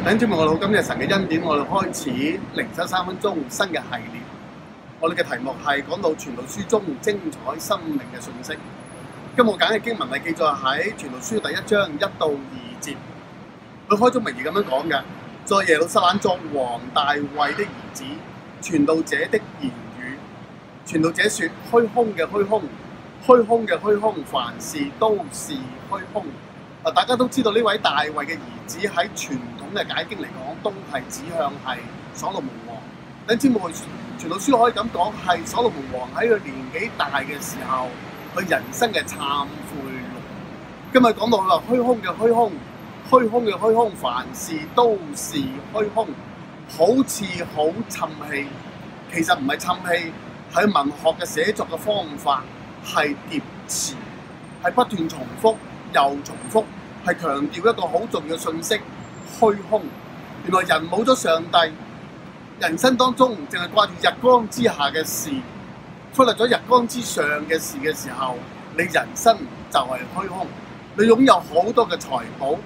弟兄姊妹，我哋好感謝神嘅恩典，我哋開始靈修3分鐘新嘅系列。我哋嘅題目係講到傳道書中精彩生命嘅訊息。今日我揀嘅經文係記載喺傳道書第1章1到2節。佢開宗明義咁樣講嘅，在耶路撒冷作王大衛的兒子，傳道者的言語。傳道者說：虛空嘅虛空，虛空嘅虛空，凡事都是虛空。大家都知道呢位大衛嘅兒子喺傳統嘅解經嚟講，都係指向係所羅門王。弟兄姊妹，傳道書可以咁講，係所羅門王喺佢年紀大嘅時候，佢人生嘅懺悔錄。今日講到佢話虛空嘅虛空，虛空嘅虛空，凡事都是虛空，好似好沉氣。其實唔係沉氣，係文學嘅寫作嘅方法，係疊詞，係不斷重複又重複，係強調一個好重要嘅信息：虛空。原來人冇咗上帝，人生當中淨係掛住日光之下嘅事，忽略咗日光之上嘅事嘅時候，你人生就係虛空。你擁有好多嘅財寶，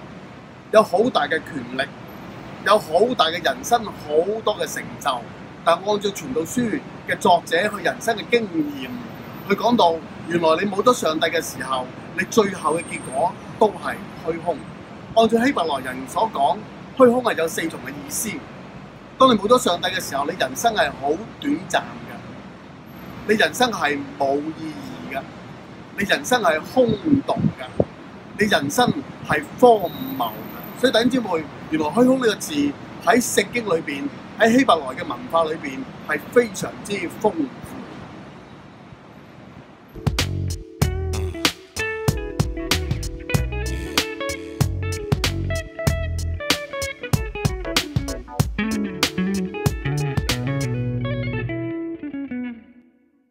有好大嘅權力，有好大嘅人生，好多嘅成就，但按照傳道書嘅作者佢人生嘅經驗，佢講到原來你冇咗上帝嘅時候，你最後嘅結果都係虛空。按照希伯來人所講，虛空係有4重嘅意思。當你冇咗上帝嘅時候，你人生係好短暫嘅，你人生係冇意義嘅，你人生係空洞嘅，你人生係荒謬嘅。所以弟兄姊妹，原來虛空呢個字喺聖經裏邊，喺希伯來嘅文化裏邊係非常之豐富